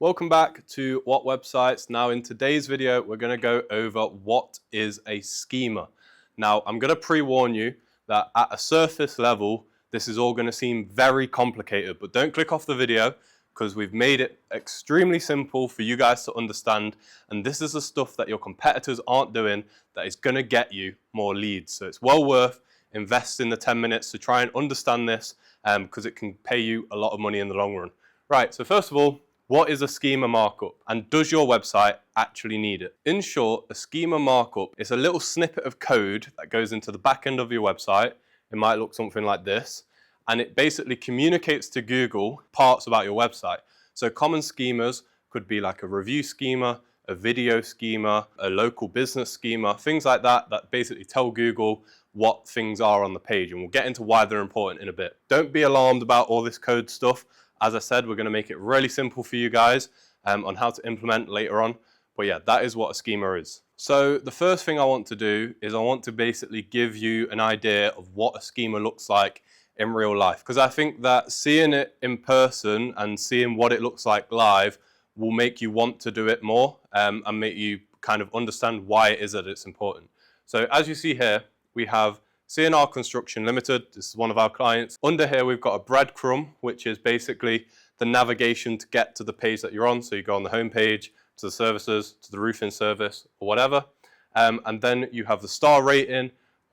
Welcome back to What Websites. Now in today's video, we're going to go over what is a schema. Now I'm going to pre-warn you that at a surface level, this is all going to seem very complicated, but don't click off the video because we've made it extremely simple for you guys to understand. And this is the stuff that your competitors aren't doing that is going to get you more leads. So it's well worth investing the 10 minutes to try and understand this because it can pay you a lot of money in the long run. Right, so first of all, what is a schema markup and does your website actually need it? In short, a schema markup is a little snippet of code that goes into the back end of your website. It might look something like this, and it basically communicates to Google parts about your website. So common schemas could be like a review schema, a video schema, a local business schema, things like that that basically tell Google what things are on the page, and we'll get into why they're important in a bit. Don't be alarmed about all this code stuff. As I said, we're going to make it really simple for you guys on how to implement later on. But yeah, that is what a schema is. So the first thing I want to do is I want to basically give you an idea of what a schema looks like in real life. Because I think that seeing it in person and seeing what it looks like live will make you want to do it more and make you kind of understand why it is that it's important. So as you see here, we have CNR Construction Limited. This is one of our clients. Under here, we've got a breadcrumb, which is basically the navigation to get to the page that you're on. So you go on the home page, to the services, to the roofing service, or whatever. And then you have the star rating,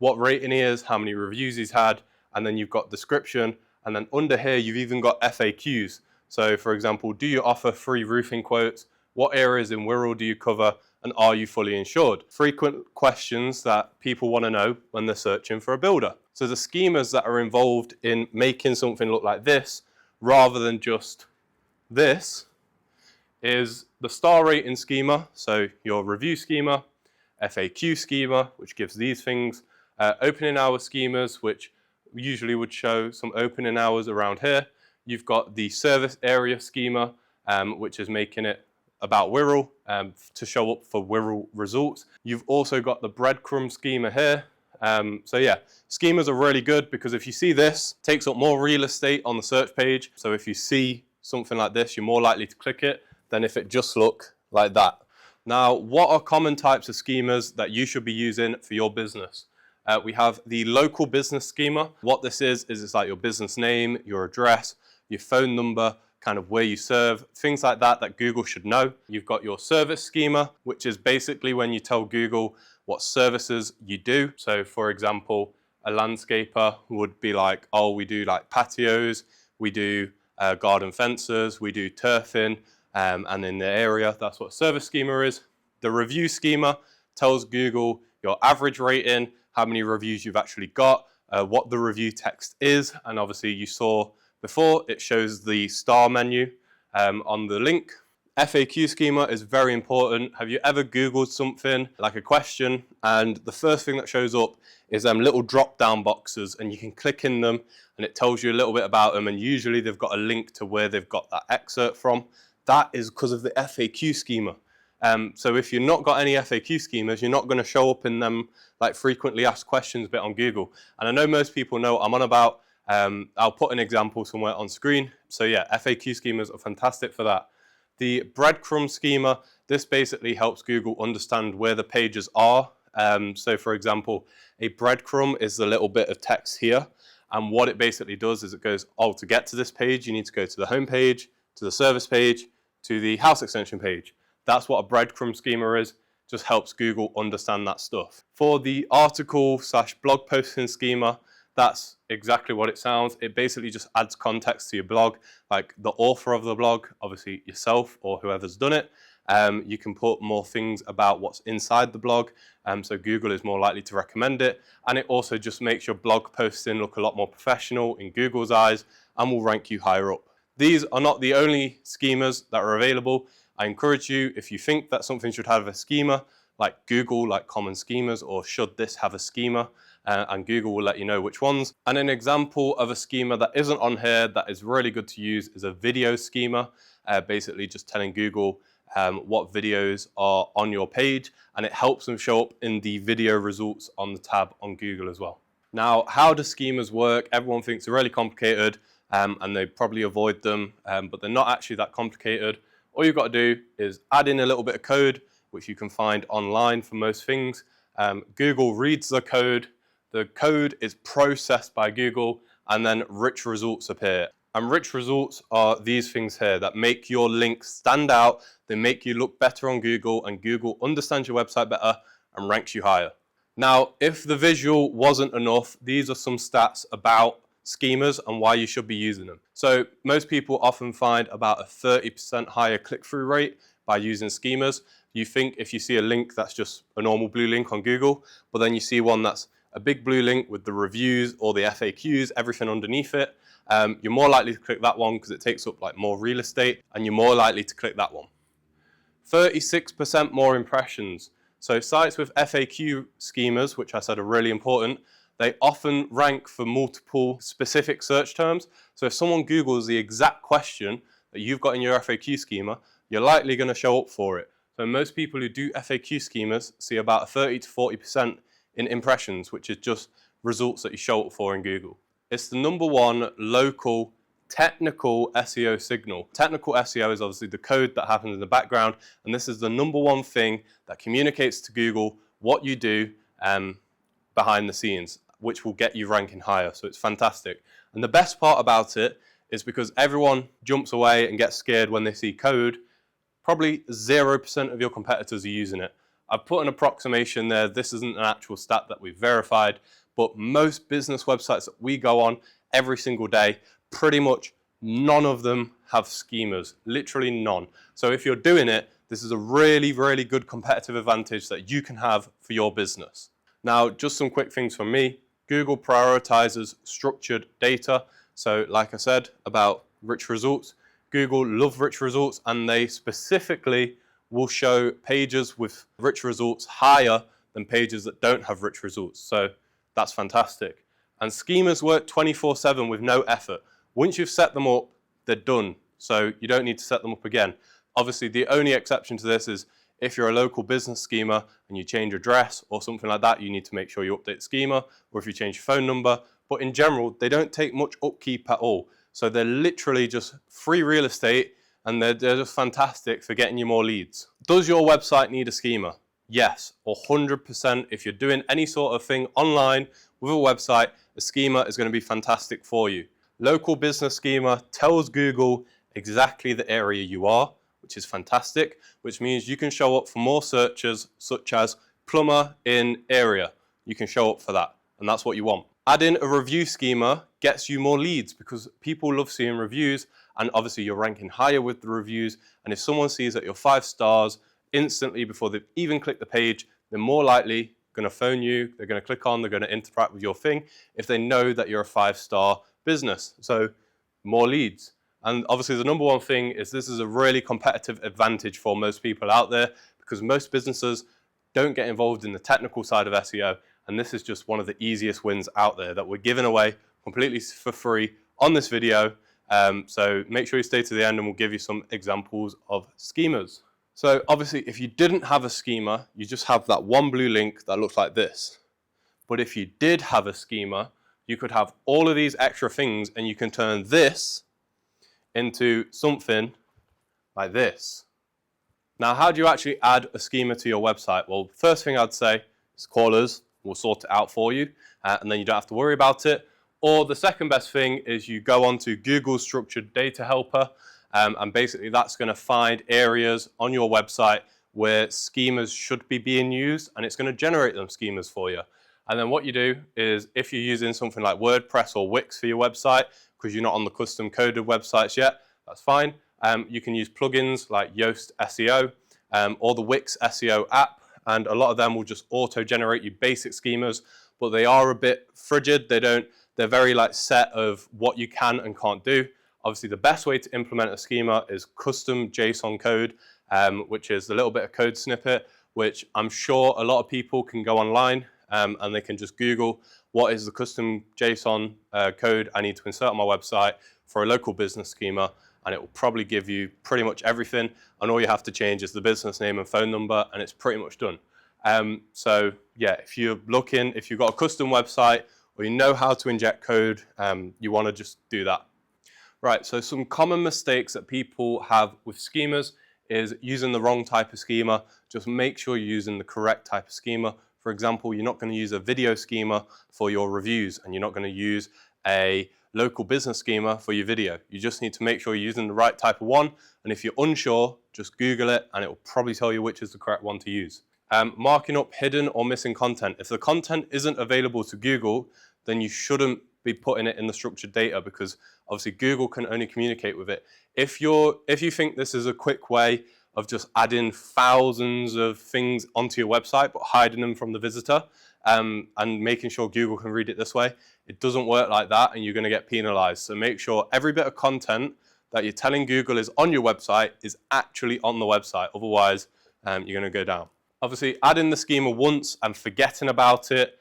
what rating he is, how many reviews he's had, and then you've got description. And then under here, you've even got FAQs. So for example, do you offer free roofing quotes? What areas in Wirral do you cover? And are you fully insured? Frequent questions that people want to know when they're searching for a builder. So the schemas that are involved in making something look like this, rather than just this, is the star rating schema, so your review schema, FAQ schema, which gives these things, opening hour schemas, which usually would show some opening hours around here. You've got the service area schema, which is making it about Wirral to show up for Wirral results. You've also got the breadcrumb schema here. So yeah, schemas are really good because if you see this, it takes up more real estate on the search page. So if you see something like this, you're more likely to click it than if it just looked like that. Now, what are common types of schemas that you should be using for your business? We have the local business schema. What this is it's like your business name, your address, your phone number, kind of where you serve, things like that that Google should know. You've got your service schema, which is basically when you tell Google what services you do. So for example, a landscaper would be like, oh, we do like patios, we do garden fences, we do turfing, and in the area, that's what a service schema is. The review schema tells Google your average rating, how many reviews you've actually got, what the review text is, and obviously you saw before, it shows the star menu on the link. FAQ schema is very important. Have you ever Googled something like a question and the first thing that shows up is them little drop down boxes and you can click in them and it tells you a little bit about them and usually they've got a link to where they've got that excerpt from. That is because of the FAQ schema. So if you've not got any FAQ schemas, you're not going to show up in them like frequently asked questions bit on Google. And I know most people know what I'm on about. I'll put an example somewhere on screen. So yeah, FAQ schemas are fantastic for that. The breadcrumb schema, this basically helps Google understand where the pages are. So for example, a breadcrumb is the little bit of text here. And what it basically does is it goes, oh, to get to this page, you need to go to the home page, to the service page, to the house extension page. That's what a breadcrumb schema is. Just helps Google understand that stuff. For the article / blog posting schema, that's exactly what it sounds. It basically just adds context to your blog, like the author of the blog, obviously yourself or whoever's done it. You can put more things about what's inside the blog, so Google is more likely to recommend it. And it also just makes your blog posting look a lot more professional in Google's eyes and will rank you higher up. These are not the only schemas that are available. I encourage you, if you think that something should have a schema, like Google, like common schemas, or should this have a schema? And Google will let you know which ones. And an example of a schema that isn't on here that is really good to use is a video schema, basically just telling Google what videos are on your page, and it helps them show up in the video results on the tab on Google as well. Now, how do schemas work? Everyone thinks they're really complicated and they probably avoid them, but they're not actually that complicated. All you've got to do is add in a little bit of code, which you can find online for most things. Google reads the code is processed by Google, and then rich results appear. And rich results are these things here that make your links stand out, they make you look better on Google, and Google understands your website better and ranks you higher. Now, if the visual wasn't enough, these are some stats about schemas and why you should be using them. So most people often find about a 30% higher click-through rate by using schemas. You think if you see a link that's just a normal blue link on Google, but then you see one that's a big blue link with the reviews or the FAQs, everything underneath it, you're more likely to click that one because it takes up like more real estate, and you're more likely to click that one. 36% more impressions. So sites with FAQ schemas, which I said are really important, they often rank for multiple specific search terms. So if someone Googles the exact question that you've got in your FAQ schema, you're likely going to show up for it. So most people who do FAQ schemas see about a 30 to 40% in impressions, which is just results that you show up for in Google. It's the #1 local technical SEO signal. Technical SEO is obviously the code that happens in the background, and this is the #1 thing that communicates to Google what you do behind the scenes, which will get you ranking higher. So it's fantastic. And the best part about it is because everyone jumps away and gets scared when they see code, probably 0% of your competitors are using it. I've put an approximation there. This isn't an actual stat that we've verified, but most business websites that we go on every single day, pretty much none of them have schemas, literally none. So if you're doing it, this is a really, really good competitive advantage that you can have for your business. Now, just some quick things from me. Google prioritizes structured data. So like I said about rich results, Google love rich results, and they specifically will show pages with rich results higher than pages that don't have rich results. So that's fantastic. And schemas work 24/7 with no effort. Once you've set them up, they're done. So you don't need to set them up again. Obviously, the only exception to this is if you're a local business schema and you change your address or something like that, you need to make sure you update the schema, or if you change your phone number. But in general, they don't take much upkeep at all. So they're literally just free real estate, and they're just fantastic for getting you more leads. Does your website need a schema? Yes, 100%. If you're doing any sort of thing online with a website, a schema is going to be fantastic for you. Local business schema tells Google exactly the area you are, which is fantastic, which means you can show up for more searches such as plumber in area. You can show up for that, and that's what you want. Adding a review schema gets you more leads because people love seeing reviews, and obviously you're ranking higher with the reviews. And if someone sees that you're 5 stars instantly before they've even clicked the page, they're more likely going to phone you, they're going to click on, they're going to interact with your thing if they know that you're a 5-star business. So more leads. And obviously the #1 thing is this is a really competitive advantage for most people out there, because most businesses don't get involved in the technical side of SEO. And this is just one of the easiest wins out there that we're giving away completely for free on this video. So make sure you stay to the end and we'll give you some examples of schemas. So obviously if you didn't have a schema, you just have that one blue link that looks like this. But if you did have a schema, you could have all of these extra things, and you can turn this into something like this. Now, how do you actually add a schema to your website? Well, first thing I'd say is call us. We'll sort it out for you, and then you don't have to worry about it. Or the second best thing is you go onto Google Structured Data Helper, and basically that's going to find areas on your website where schemas should be being used, and it's going to generate them schemas for you. And then what you do is, if you're using something like WordPress or Wix for your website, because you're not on the custom coded websites yet, that's fine. You can use plugins like Yoast SEO or the Wix SEO app, and a lot of them will just auto-generate you basic schemas, but they are a bit frigid. They're very like set of what you can and can't do. Obviously, the best way to implement a schema is custom JSON code, which is a little bit of code snippet, which I'm sure a lot of people can go online and they can just Google what is the custom JSON code I need to insert on my website for a local business schema, and it will probably give you pretty much everything, and all you have to change is the business name and phone number, and it's pretty much done. So yeah, if you've got a custom website or you know how to inject code, you want to just do that. Right, so some common mistakes that people have with schemas is using the wrong type of schema. Just make sure you're using the correct type of schema. For example, you're not going to use a video schema for your reviews, and you're not going to use a local business schema for your video. You just need to make sure you're using the right type of one, and if you're unsure, just Google it and it will probably tell you which is the correct one to use. Marking up hidden or missing content. If the content isn't available to Google, then you shouldn't be putting it in the structured data, because obviously Google can only communicate with it. If you think this is a quick way of just adding thousands of things onto your website but hiding them from the visitor, and making sure Google can read it this way, it doesn't work like that, and you're going to get penalized. So make sure every bit of content that you're telling Google is on your website is actually on the website. Otherwise, you're going to go down. Obviously, adding the schema once and forgetting about it,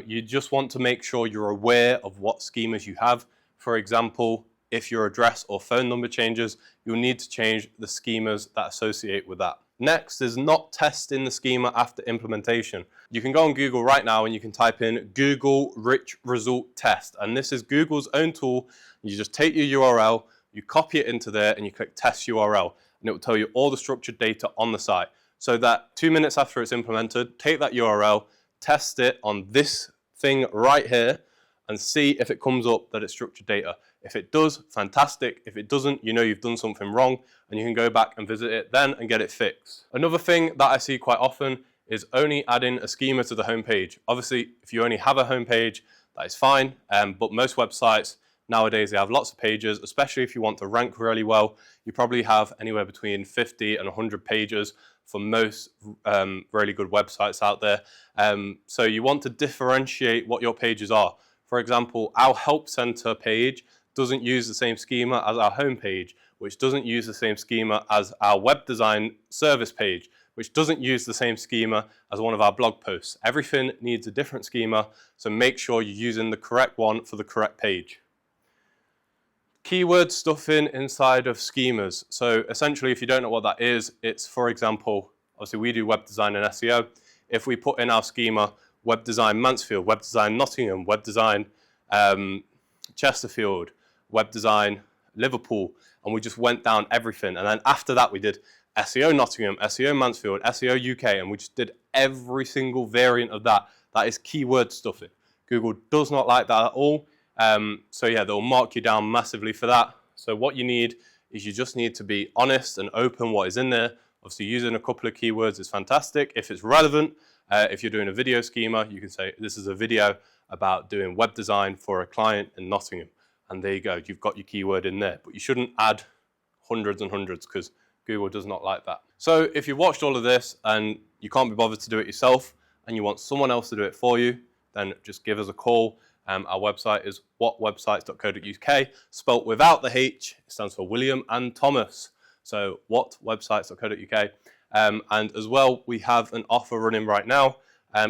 you just want to make sure you're aware of what schemas you have. For example, if your address or phone number changes, you'll need to change the schemas that associate with that. Next is not testing the schema after implementation. You can go on Google right now and you can type in Google Rich Result Test. And this is Google's own tool. You just take your URL, you copy it into there, and you click Test URL. And it will tell you all the structured data on the site. So that 2 minutes after it's implemented, take that URL, test it on this thing right here, and see if it comes up that it's structured data. If it does, fantastic. If it doesn't, you know you've done something wrong, and you can go back and visit it then and get it fixed. Another thing that I see quite often is only adding a schema to the homepage. Obviously, if you only have a homepage, that is fine, but most websites nowadays, they have lots of pages, especially if you want to rank really well. You probably have anywhere between 50 and 100 pages for most really good websites out there. So you want to differentiate what your pages are. For example, our Help Center page doesn't use the same schema as our home page, which doesn't use the same schema as our web design service page, which doesn't use the same schema as one of our blog posts. Everything needs a different schema, so make sure you're using the correct one for the correct page. Keyword stuffing inside of schemas. So essentially, if you don't know what that is, it's, for example, obviously we do web design and SEO. If we put in our schema, web design Mansfield, web design Nottingham, web design Chesterfield, web design Liverpool, and we just went down everything. And then after that, we did SEO Nottingham, SEO Mansfield, SEO UK, and we just did every single variant of that. That is keyword stuffing. Google does not like that at all. So yeah, they'll mark you down massively for that. So what you need is you just need to be honest and open what is in there. Obviously, using a couple of keywords is fantastic. If it's relevant, if you're doing a video schema, you can say, this is a video about doing web design for a client in Nottingham. And there you go, you've got your keyword in there. But you shouldn't add hundreds and hundreds, because Google does not like that. So if you watched all of this and you can't be bothered to do it yourself and you want someone else to do it for you, then just give us a call. Our website is whatwebsites.co.uk, spelt without the H. It stands for William and Thomas. So whatwebsites.co.uk. And as well, we have an offer running right now.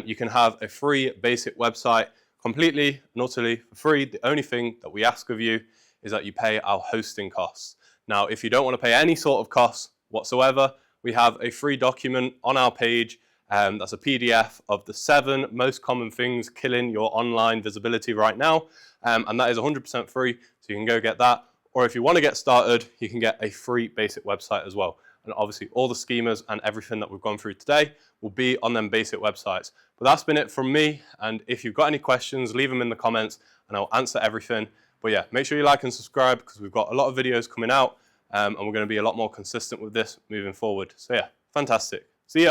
You can have a free basic website completely and utterly for free. The only thing that we ask of you is that you pay our hosting costs. Now, if you don't want to pay any sort of costs whatsoever, we have a free document on our page. That's a PDF of the 7 most common things killing your online visibility right now. And that is 100% free, so you can go get that. Or if you want to get started, you can get a free basic website as well. And obviously all the schemas and everything that we've gone through today will be on them basic websites. But that's been it from me. And if you've got any questions, leave them in the comments and I'll answer everything. But yeah, make sure you like and subscribe, because we've got a lot of videos coming out, and we're going to be a lot more consistent with this moving forward. So yeah, fantastic. See ya.